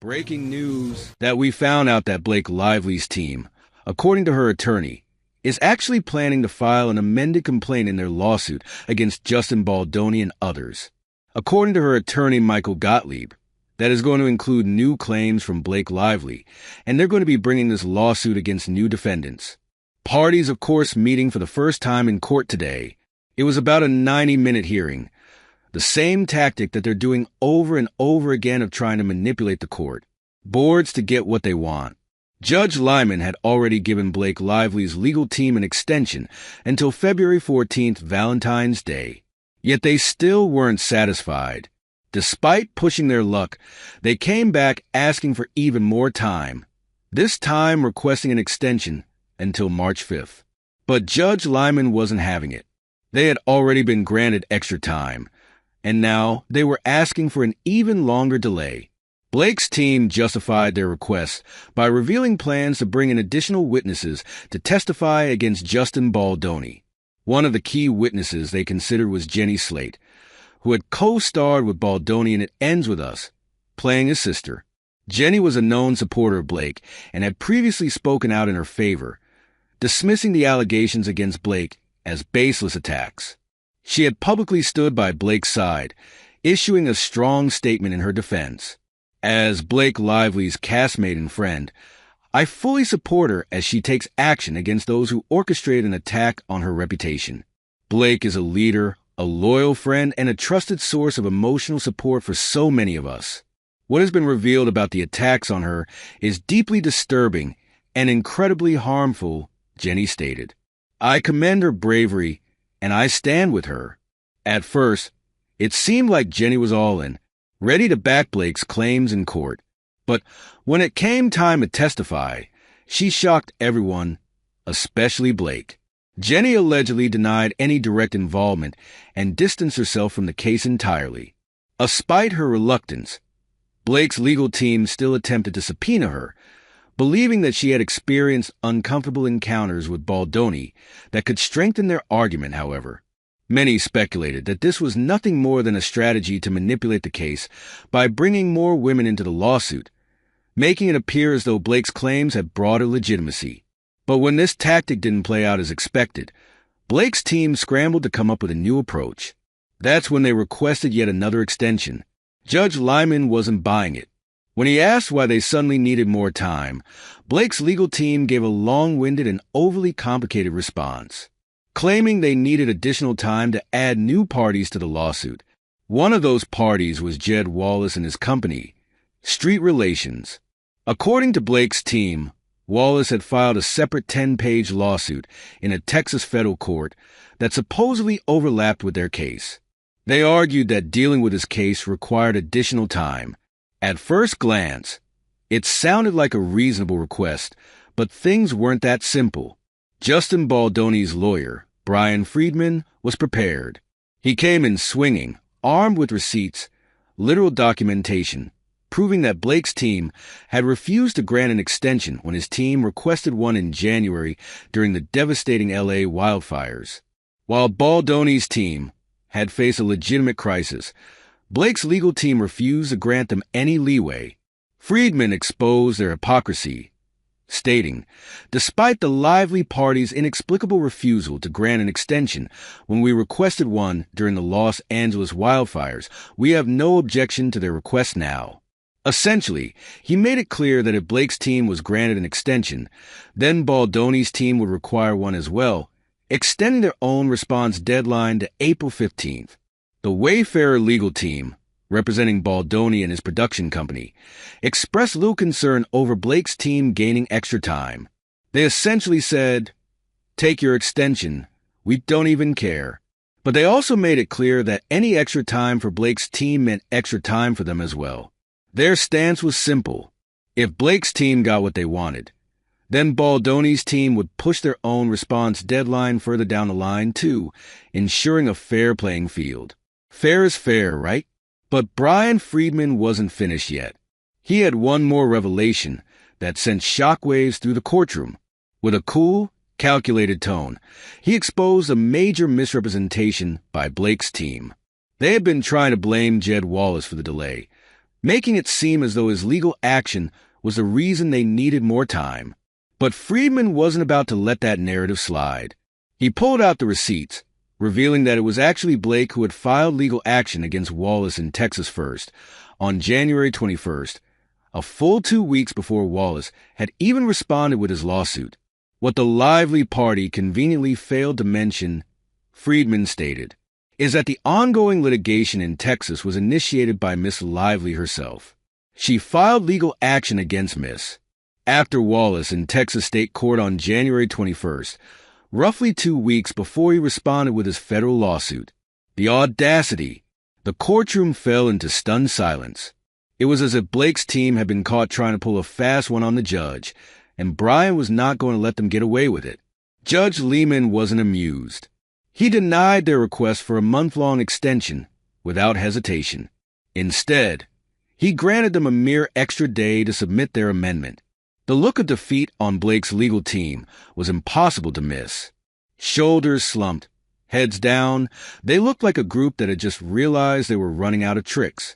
Breaking news that we found out that Blake Lively's team, according to her attorney, is actually planning to file an amended complaint in their lawsuit against Justin Baldoni and others. According to her attorney, Michael Gottlieb, that is going to include new claims from Blake Lively, and they're going to be bringing this lawsuit against new defendants. Parties, of course, meeting for the first time in court today. It was about a 90-minute hearing. The same tactic that they're doing over and over again of trying to manipulate the court. Boards to get what they want. Judge Lyman had already given Blake Lively's legal team an extension until February 14th, Valentine's Day. Yet they still weren't satisfied. Despite pushing their luck, they came back asking for even more time, this time requesting an extension until March 5th. But Judge Lyman wasn't having it. They had already been granted extra time, and now they were asking for an even longer delay. Blake's team justified their request by revealing plans to bring in additional witnesses to testify against Justin Baldoni. One of the key witnesses they considered was Jenny Slate, who had co-starred with Baldoni in It Ends With Us, playing his sister. Jenny was a known supporter of Blake and had previously spoken out in her favor, dismissing the allegations against Blake as baseless attacks. She had publicly stood by Blake's side, issuing a strong statement in her defense. As Blake Lively's castmate and friend, I fully support her as she takes action against those who orchestrate an attack on her reputation. Blake is a leader, a loyal friend, and a trusted source of emotional support for so many of us. What has been revealed about the attacks on her is deeply disturbing and incredibly harmful, Jenny stated. I commend her bravery, and I stand with her. At first, it seemed like Jenny was all in, ready to back Blake's claims in court. But when it came time to testify, she shocked everyone, especially Blake. Jenny allegedly denied any direct involvement and distanced herself from the case entirely. Despite her reluctance, Blake's legal team still attempted to subpoena her, believing that she had experienced uncomfortable encounters with Baldoni that could strengthen their argument, however. Many speculated that this was nothing more than a strategy to manipulate the case by bringing more women into the lawsuit, making it appear as though Blake's claims had broader legitimacy. But when this tactic didn't play out as expected, Blake's team scrambled to come up with a new approach. That's when they requested yet another extension. Judge Lyman wasn't buying it. When he asked why they suddenly needed more time, Blake's legal team gave a long-winded and overly complicated response, claiming they needed additional time to add new parties to the lawsuit. One of those parties was Jed Wallace and his company, Street Relations. According to Blake's team, Wallace had filed a separate 10-page lawsuit in a Texas federal court that supposedly overlapped with their case. They argued that dealing with his case required additional time. At first glance, it sounded like a reasonable request, but things weren't that simple. Justin Baldoni's lawyer, Brian Friedman, was prepared. He came in swinging, armed with receipts, literal documentation, proving that Blake's team had refused to grant an extension when his team requested one in January during the devastating LA wildfires. While Baldoni's team had faced a legitimate crisis, Blake's legal team refused to grant them any leeway. Friedman exposed their hypocrisy, stating, despite the Lively party's inexplicable refusal to grant an extension when we requested one during the Los Angeles wildfires, we have no objection to their request now. Essentially, he made it clear that if Blake's team was granted an extension, then Baldoni's team would require one as well, extending their own response deadline to April 15th. The Wayfarer legal team, representing Baldoni and his production company, expressed little concern over Blake's team gaining extra time. They essentially said, take your extension, we don't even care. But they also made it clear that any extra time for Blake's team meant extra time for them as well. Their stance was simple. If Blake's team got what they wanted, then Baldoni's team would push their own response deadline further down the line too, ensuring a fair playing field. Fair is fair, right? But Brian Friedman wasn't finished yet. He had one more revelation that sent shockwaves through the courtroom. With a cool, calculated tone, he exposed a major misrepresentation by Blake's team. They had been trying to blame Jed Wallace for the delay, making it seem as though his legal action was the reason they needed more time. But Friedman wasn't about to let that narrative slide. He pulled out the receipts, revealing that it was actually Blake who had filed legal action against Wallace in Texas first, on January 21st, a full 2 weeks before Wallace had even responded with his lawsuit. What the Lively party conveniently failed to mention, Friedman stated, is that the ongoing litigation in Texas was initiated by Miss Lively herself. She filed legal action against Miss after Wallace in Texas State Court on January 21st, roughly 2 weeks before he responded with his federal lawsuit. The audacity! The courtroom fell into stunned silence. It was as if Blake's team had been caught trying to pull a fast one on the judge, and Brian was not going to let them get away with it. Judge Lehman wasn't amused. He denied their request for a month-long extension without hesitation. Instead, he granted them a mere extra day to submit their amendment. The look of defeat on Blake's legal team was impossible to miss. Shoulders slumped, heads down, they looked like a group that had just realized they were running out of tricks.